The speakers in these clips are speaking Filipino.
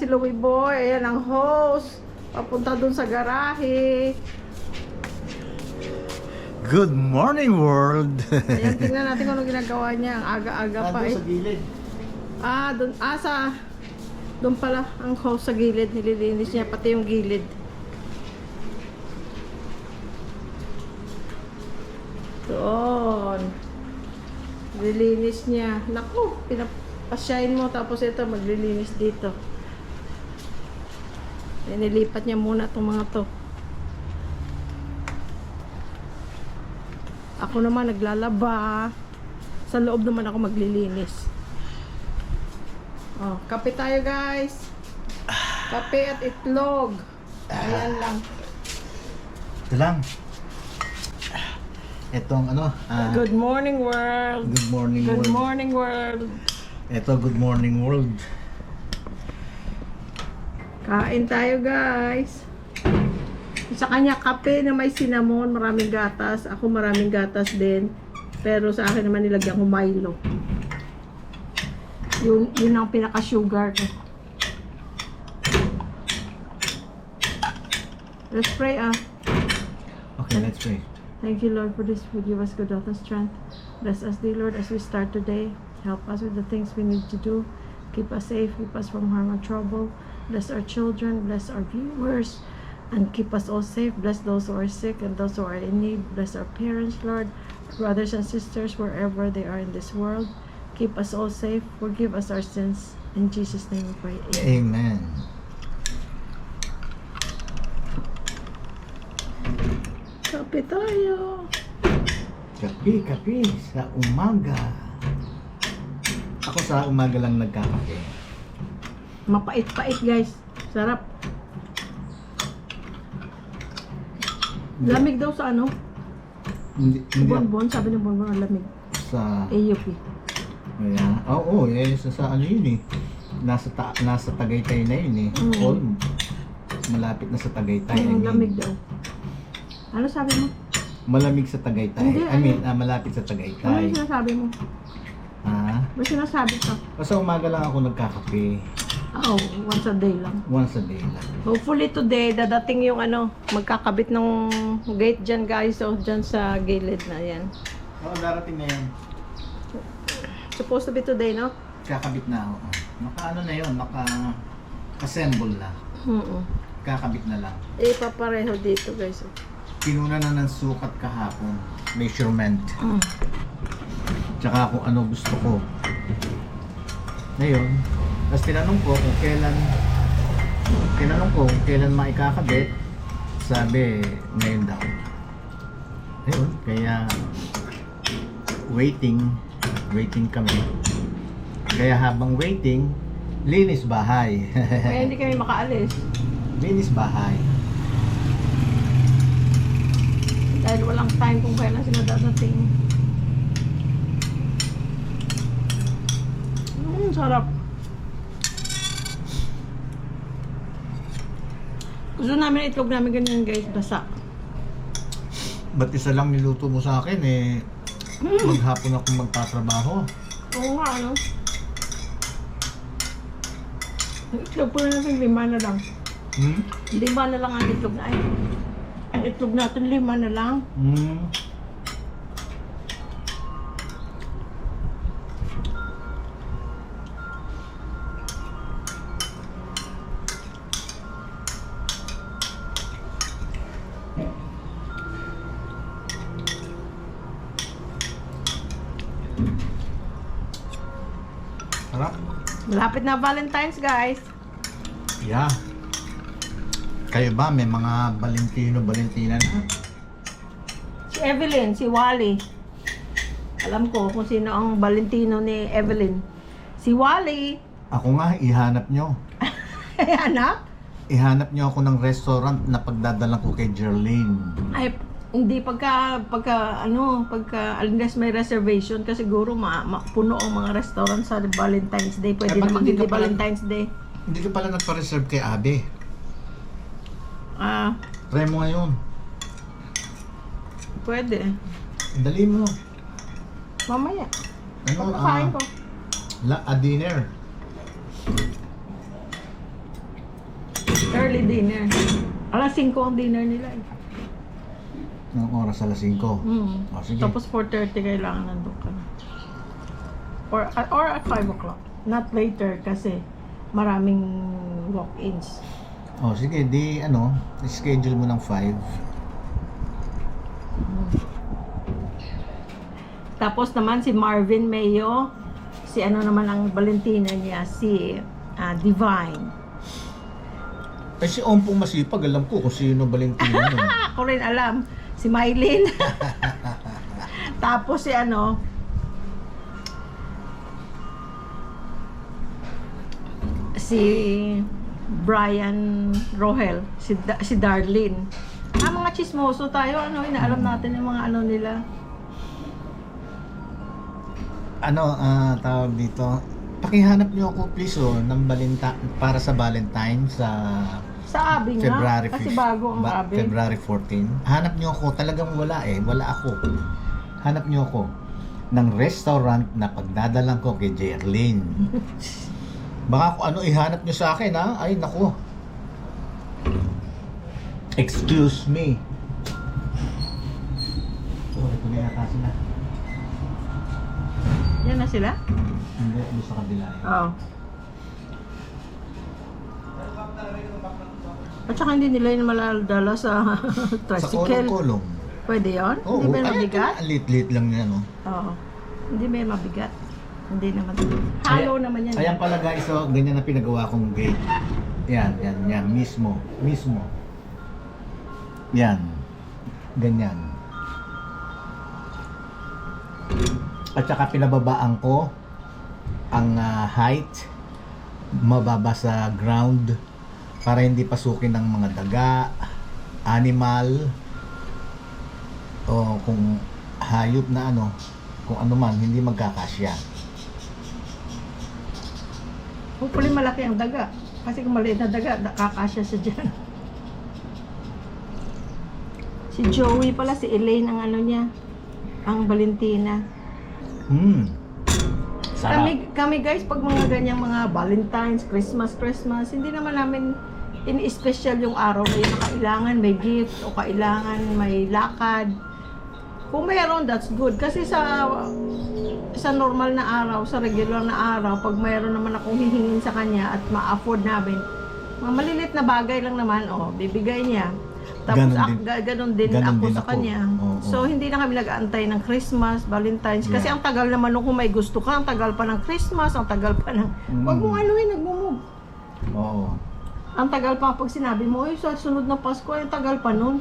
si Louie Boy. Ayan ang host. Papunta dun sa garahe. Good morning, world! Ayan, tingnan natin kung ano ginagawa niya. Ang aga-aga pa eh. Sa gilid. Dun, dun pala ang host sa gilid. Nililinis niya pati yung gilid. Doon. Nililinis niya. Naku, pinapasyahin mo tapos ito maglilinis dito. Nilipat niya muna itong mga to. Ako naman naglalaba. Sa loob naman ako maglilinis. Oh, kape tayo guys. Kape at itlog. Ayan lang. Ito lang. Itong ano? Good morning world. Good morning, Good world. morning world. Ito, good morning, world. Kain tayo guys. Sa kanya kape na may cinnamon, maraming gatas. Ako maraming gatas din. Pero sa akin naman nilagyan ko Milo. Yun ang pinaka-sugar ko. Let's pray Okay, let's pray. Thank you Lord for this food. Give us good health and strength. Bless us dear Lord as we start today. Help us with the things we need to do. Keep us safe. Keep us from harm and trouble. Bless our children. Bless our viewers. And keep us all safe. Bless those who are sick and those who are in need. Bless our parents, Lord, brothers and sisters, wherever they are in this world. Keep us all safe. Forgive us our sins. In Jesus' name we pray. Amen. Amen. Kape tayo. Kape sa umaga. Ako sa umaga lang nagkakape. Mapait-pait guys. Sarap. Lamig daw sa ano? Hindi Bonbon. Sabi ni Bonbon ang lamig. sa AUP. Kaya, sa ano yun eh. Nasa Tagaytay na yun eh. Mm. All malapit na sa Tagaytay. Ang lamig daw. Ano sabi mo? Malamig sa Tagaytay. Hindi, Malapit sa Ano Tagaytay. yung sinasabi mo? Ha? May sinasabi ka? Basta umaga lang ako nagkakape. Oh, once a day lang. Once a day lang. Hopefully today, dadating yung magkakabit ng gate dyan guys. So, dyan sa gilid na yan. Oo, darating na yan. Supposed to be today, no? Kakabit na ako. Maka-ano na yun, maka-assemble na. Kakabit na lang. Papareho dito guys. Kinuna na ng sukat kahapon. Measurement. Tsaka kung ano gusto ko. Ngayon, tapos tinanong ko kung kailan maikakabit. Sabi, ngayon daw. Ayun, kaya waiting kami. Kaya habang waiting, linis bahay. Kaya hindi kami makaalis. Linis bahay. Dahil walang time kung kailan sila dadating. Sarap. Gusto namin itlog namin ganyan guys, basa. Ba't isa lang niluto mo sa akin eh? Maghapon ako magtatrabaho. Oo nga, ano? Ang itlog po natin, 5 na lang. 5 na lang ang itlog na ay. Ang itlog natin, 5 na lang. Harap. Malapit na Valentine's, guys. Yeah. Kayo ba may mga Valentina na? Si Evelyn, si Wally. Alam ko kung sino ang Valentino ni Evelyn. Si Wally. Ako nga, ihanap nyo. Anak? Ihanap nyo ako ng restaurant na pagdadalang ko kay Jerlene. Ay, hindi pagka unless may reservation kasi siguro puno ang mga restaurant sa Valentine's Day. Pwede Eh, ba't naman hindi hindi ka pala- Valentine's Day. Hindi ka pala nagpa-reserve kay Abe. Try mo ngayon. Pwede. Dali mo. Mamaya. Ano, Pagkakain ko. a dinner. early dinner. Alas 5 ang dinner nila eh. Ng oras alas 5. Mm. Sige. Tapos 4:30 kailangan nandun ka na. Or at 5 o'clock. Not later kasi maraming walk-ins. Sige, di schedule mo ng 5. Tapos naman si Marvin Mayo, si ano naman ang Valentina niya, si Divine. Si Ompong masipag, alam ko kung sino Valentino nun. Ako rin alam, si Mylene. Tapos si si Brian Rohel, si Darlene. Mga chismoso tayo, inaalam natin yung mga nila. Tawag dito, pakihanap niyo ako please ng para sa Valentine sa Abi nga, February kasi 5, bago ang Abi. February 14. Hanap niyo ako, talagang wala ako. Hanap niyo ako ng restaurant na pagdadalang ko kay Jerlyn. Baka kung ihanap niyo sa akin ay naku. Excuse me. Sorry, kumiyata sila. Yan na sila? Hindi, doon sa kabila eh. Oo. At saka hindi nila yun maladala sa Sa tricycle. kolong-kolong. Pwede yun? Oo, Hindi ba yun mabigat? lit lang yan, Oo. Hindi ba yun mabigat? Hindi naman. Halo naman yan. Ayan pala guys, ganyan na pinagawa kong gate. Yan, mismo. Yan. Ganyan. At saka pinababaan ko ang height mababa sa ground para hindi pasukin ng mga daga, animal, o kung hayop na kung ano man, hindi magkakasya. Hopefully malaki ang daga. Kasi kung maliit na daga, kakasya siya dyan. Si Joey pala, si Elaine ang niya, ang Valentina. Sarap. Kami guys, pag mga ganyang mga Valentine's, Christmas, hindi naman namin in-special yung araw na yun na kailangan may gift o kailangan may lakad. Kung mayroon, that's good. Kasi sa normal na araw, sa regular na araw, pag mayroon naman akong hihingin sa kanya at ma-afford namin, mga malilit na bagay lang naman, bibigay niya. Tapos ganon din ako sa kanya. So hindi na kami nag-aantay ng Christmas, Valentine's. Kasi ang tagal naman kung may gusto ka, ang tagal pa ng Christmas, ang tagal pa ng... Huwag mong nagmumove. Oo. Ang tagal pa pag sinabi mo, sa sunod na Pasko, ang tagal pa nun.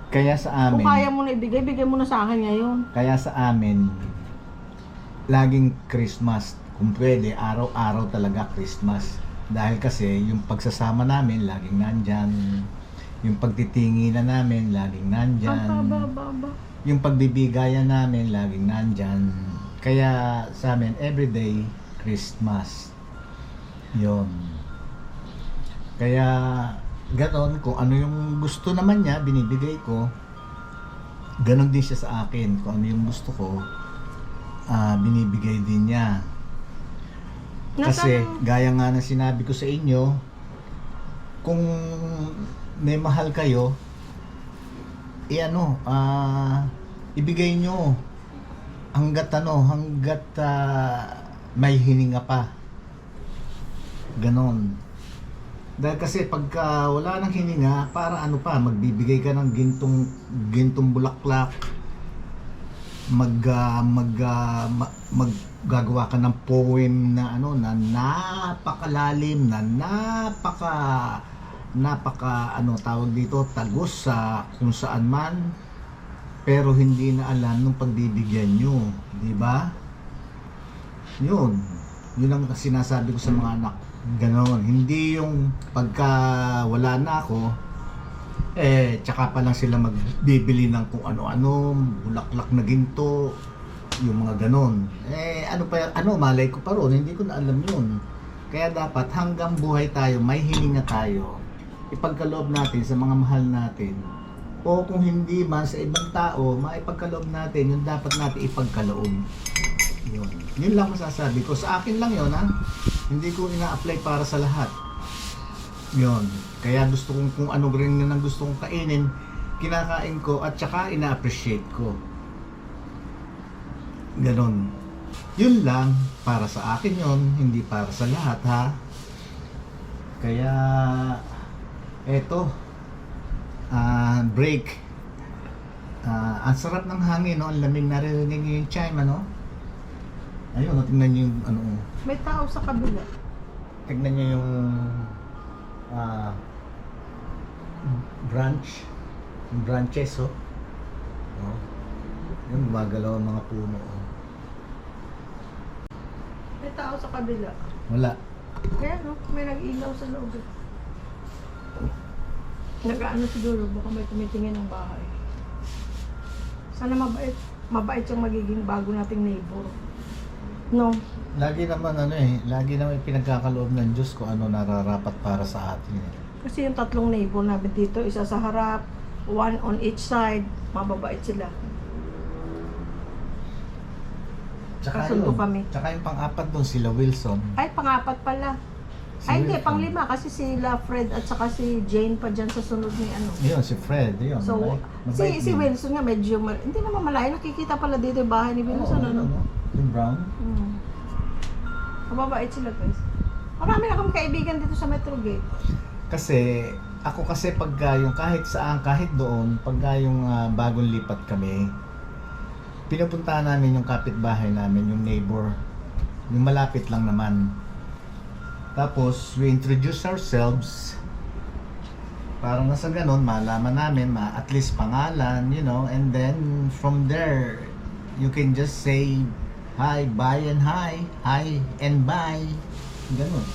Kaya sa amin... Kung kaya mo na ibigay, bigay mo na sa akin ngayon. Kaya sa amin, laging Christmas. Kung pwede, araw-araw talaga Christmas. Dahil kasi yung pagsasama namin, laging nandyan. Yung pagtitinginan namin, laging nandyan. Yung pagbibigayan namin, laging nandyan. Kaya sa amin, everyday Christmas. Yun. Kaya ganon, kung ano yung gusto naman niya, binibigay ko. Ganon din siya sa akin. Kung ano yung gusto ko, binibigay din niya. Kasi gaya nga ng sinabi ko sa inyo, kung may mahal kayo, ibigay nyo hanggat may hininga pa. Ganon. Dahil kasi pagka wala nang hininga, para magbibigay ka ng gintong bulaklak, maggagawa ka ng poem na napakalalim, na tawag dito, tagos sa kung saan man, pero hindi na alam nung pagbibigyan nyo, di ba? Yun ang sinasabi ko sa mga anak. Ganon, hindi yung pagka wala na ako, tsaka pa lang sila magbibili ng kung ano-ano, bulaklak na ginto, yung mga ganon. Malay ko pa ron, hindi ko na alam yun. Kaya dapat hanggang buhay tayo, may hininga tayo, ipagkaloob natin sa mga mahal natin. O kung hindi man sa ibang tao, maipagkaloob natin, yung dapat natin ipagkaloob. Yun lang masasabi ko. Sa akin lang yun, ha? Hindi ko ina-apply para sa lahat. Yun. Kaya gusto kong kung ano rin na gusto kong kainin, kinakain ko at saka ina-appreciate ko. Ganon. Yun lang, para sa akin yun, hindi para sa lahat ha. Kaya, eto, break. Ang sarap ng hangin, no? Ang lamig, naririnig niyo yung chime, ano? Ayun, tingnan niyo yung ano. May tao sa kabila. Tignan niyo yung branches, oh. Oh. Yung gumagalaw ang mga puno, oh. May tao sa kabila. Wala. Kaya no, may nag-ilaw sa loob. Nag-ano siguro, baka may tumitingin ng bahay. Sana mabait. Mabait yung magiging bago nating neighbor. No? Lagi naman lagi naman pinagkakaloob ng Diyos kung ano nararapat para sa atin. Kasi yung tatlong neighbor namin dito, isa sa harap, one on each side, mababait sila. Kasundo kami. Tsaka yung pang-apat doon, sila Wilson. Ay, pang-apat pala. Si Ay, hindi, Wilson. pang-lima kasi sila Fred at saka si Jane pa dyan sa sunod ni ano. Yun, si Fred, yun. So, mabait si din. Wilson nga medyo, hindi naman malayo, nakikita pala dito yung bahay ni Wilson, ano? Yung brown. Mababait sila guys. Marami na kami kaibigan dito sa Metro Gate. Kasi, ako kasi pagka yung kahit saan, kahit doon, pagka yung bagong lipat kami, pinupuntahan namin yung kapitbahay namin, yung neighbor. Yung malapit lang naman. Tapos, we introduce ourselves. Parang nasa ganun, malaman namin, at least pangalan, you know, and then from there, you can just say, hi, bye and hi and bye. Ganun.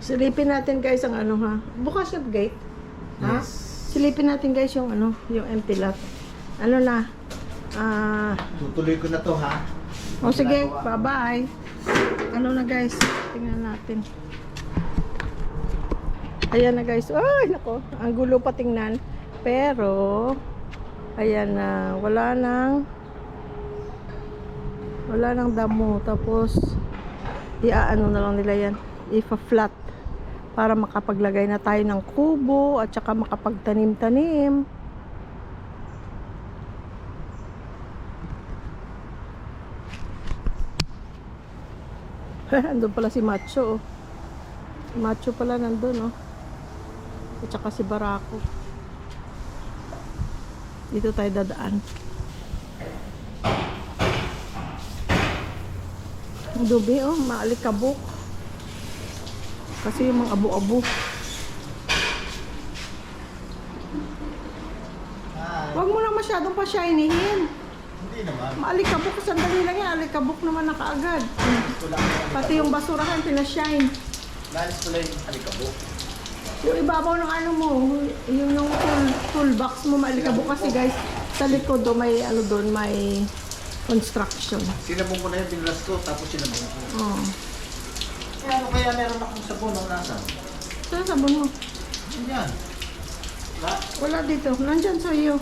Silipin natin guys ang ano ha. Bukas yung gate. Ha? Yes. Silipin natin guys yung ano, yung empty lot. Ano na? Tutuloy ko na to, ha? O sige, bye-bye. Ano na guys? Tingnan natin. Ayan na guys. Ay, nako. Ang gulo pa tingnan. Pero, ayan na. Wala nang damo. Tapos, iaano na lang nila yan. Ipa-flat. Para makapaglagay na tayo ng kubo at saka makapagtanim-tanim. Andun pala si Macho, oh. Si Macho pala nandun, oh. At saka si Barako. Dito tayo dadaan. Ang dumi, oh. Maalikabok. Kasi yung mga abo-abo. Huwag mo lang masyadong pa-shinyhin. Hindi naman. Maalikabok, sandali lang yan. Alikabok naman na kaagad. Pati yung basurahan, pinashine. Lalis ko lang yung alikabok. Yung ibabaw ng ano mo, yung nung toolbox mo, maalikabok kasi guys. Sa likod do, may ano doon, may construction. Sinabong ko na yung binulas ko, tapos sinabong ko. Oh. Ano kaya meron akong sabon ng nasa? Saan sabon mo? Yan. Wala dito. Nandyan sa iyo.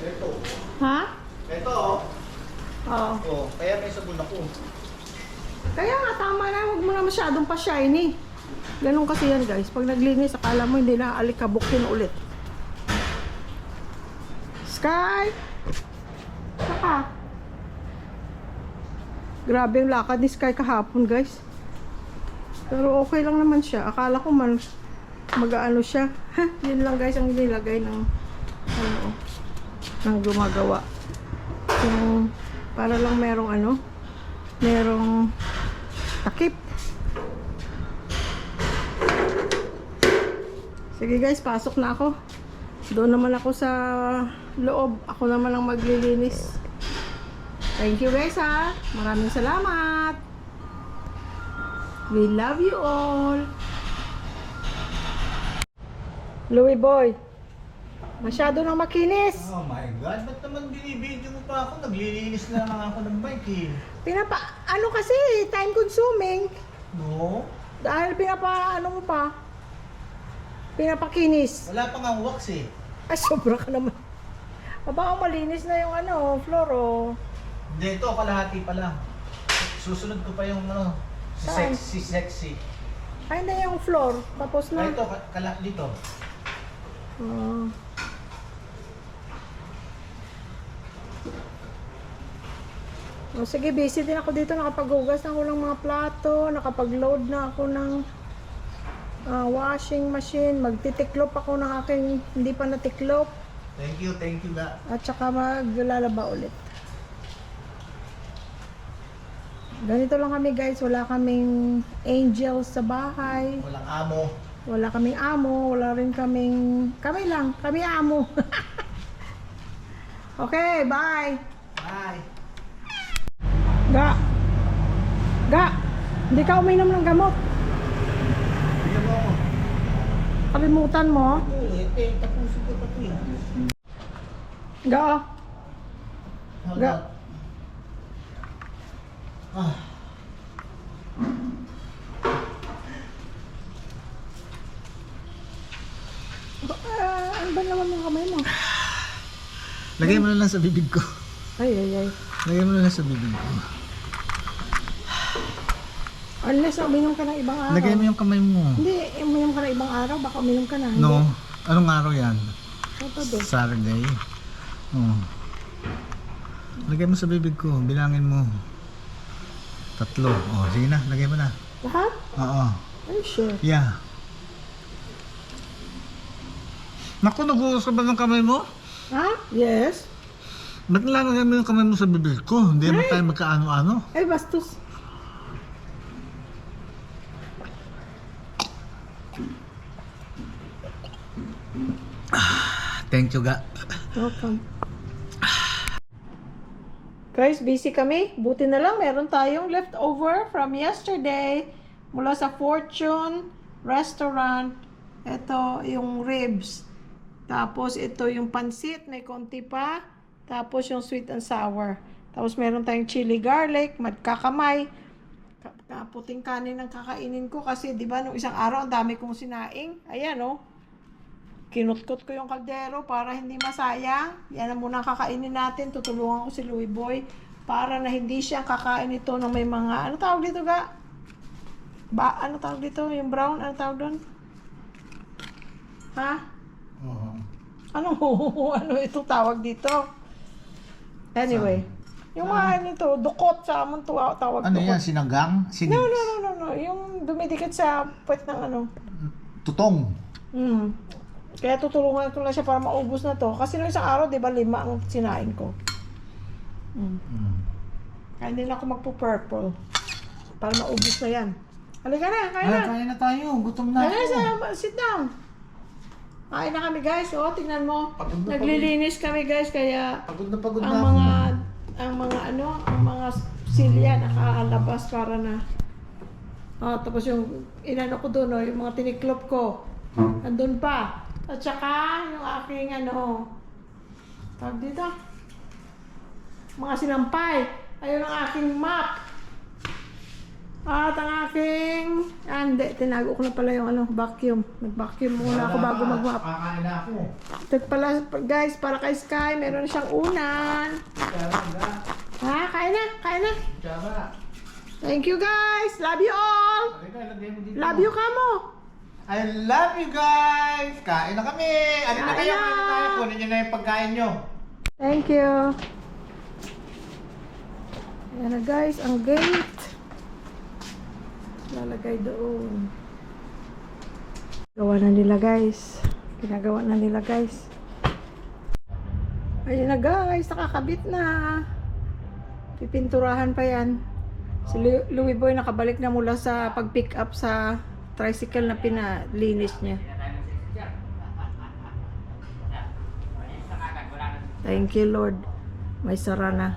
Ito. Ha? Ito, oh. Oo. Oh, kaya may sabon ako. Kaya nga, tama na. Huwag mo na masyadong pa-shiny. Ganun kasi yan guys. Pag naglinis, akala mo hindi na alikabok yun ulit. Sky! Saka. Grabe yung lakad ni Sky kahapon guys. Pero okay lang naman siya. Akala ko man mag-ano siya. Yun lang guys ang nilagay ng ano, ng gumagawa. Yung para lang merong ano, merong takip. Sige guys, pasok na ako. Doon naman ako sa loob. Ako naman ang maglilinis. Thank you guys ha. Maraming salamat. We love you all. Louie boy, masyado nang makinis. Oh my God, ba't naman binibidyo mo pa ako? Naglilinis na lang ako ng bike eh. Ano kasi, time consuming. No? Dahil ano mo pa. Pinapakinis. Wala pang ang wax eh. Ay, sobra ka naman. Aba, malinis na yung floor oh. Hindi, ito kalahati pala. Susunod ko pa yung Saan? Sexy. Ay na yung floor. Tapos na. Ito, kalak dito. Oh. Oh, sige, busy din ako dito. Nakapaghugas na ako ng mga plato. Nakapag-load na ako ng washing machine. Magtitiklop ako ng aking hindi pa natiklop. Thank you ga. At saka maglalaba ulit. Ganito lang kami guys. Wala kaming angels sa bahay. Walang amo. Wala kaming amo. Wala rin kaming... Kami lang. Kami amo. Okay, bye. Bye. Ga, hindi ka uminom ng gamot. Bigyan mo ako. Kalimutan mo. Tapusin ko pa ito yan. Ga, Ga. Ano ba naman yung kamay mo? Lagay mo na lang sa bibig ko. Ay. Lagay mo na lang sa bibig ko. Unless uminom ka ng ibang araw. Lagay mo yung kamay mo. Hindi, uminom ka ng ibang araw. Baka uminom ka na. Hindi. No. Anong araw yan? Saturday. Saturday. Oh. Lagay mo sa bibig ko. Bilangin mo. 3. Oh, sige na. Lagay mo na. Lahat? Oo. Ay, sure. Yeah. Naku, nag-uus ka ba ng kamay mo? Ha? Yes. Ba't nilalagay mo yung kamay mo sa bibig ko? Hindi naman tayo magkaano-ano. Ay, bastos. Thank you, ga. Welcome. Guys, busy kami. Buti na lang meron tayong leftover from yesterday mula sa Fortune Restaurant. Ito yung ribs. Tapos ito yung pansit, may konti pa. Tapos yung sweet and sour. Tapos meron tayong chili garlic, magkakamay. Puting kanin ang kakainin ko kasi 'di ba nung isang araw ang dami kong sinaing. Ayan oh. Kinutkot ko yung kaldero para hindi masayang. Yan ang muna kakainin natin. Tutulungan ko si Louie Boy para na hindi siya kakain ito ng may mga... Ano tawag dito ga? Ano tawag dito? Yung brown? Ano tawag doon? Ha? Oo. Ano itong tawag dito? Anyway. Yung mga nito, dukot sa amon tawag Ano dukot. yan? Sinagang? No. Yung dumidikit sa puwet ng ano. Tutong. Kaya tutulungan ko lang siya para maubos na to. Kasi nung isang araw, di ba, 5 ang sinain ko. Kaya hindi na ako magpo-purple. Para maubos na yan. Halika na, kain na. Kain na tayo. Gutom na ako. Sit down. Kain na kami guys. O, tingnan mo. Pagod na Naglilinis kami guys. Kaya pagod na ako. ang mga silya nakalabas para na. Tapos yung inano ko doon, yung mga tiniklop ko. Andun pa. At saka, yung aking tawag dito, mga sinampay. Ayun ang aking map. At ang aking, hindi, tinago ko na pala yung vacuum. Nag-vacuum muna ako bago mag-map. Kakain na ako. Ito pala, guys, para kay Sky, meron siyang unan. Ha? Kain na. Tsara. Thank you guys. Love you all. Love you kamo. I love you guys! Kain na kami! Ano na kayo? Kain na! Kain na tayo. Kunin nyo na yung pagkain nyo. Thank you. Ayan na guys, ang gate. Lalagay doon. Ginagawa na nila guys. Ayun na guys, nakakabit na. Pipinturahan pa yan. Si Louie Boy nakabalik na mula sa pag-pick up sa tricycle na pinalinis niya. Thank you Lord. May sara na.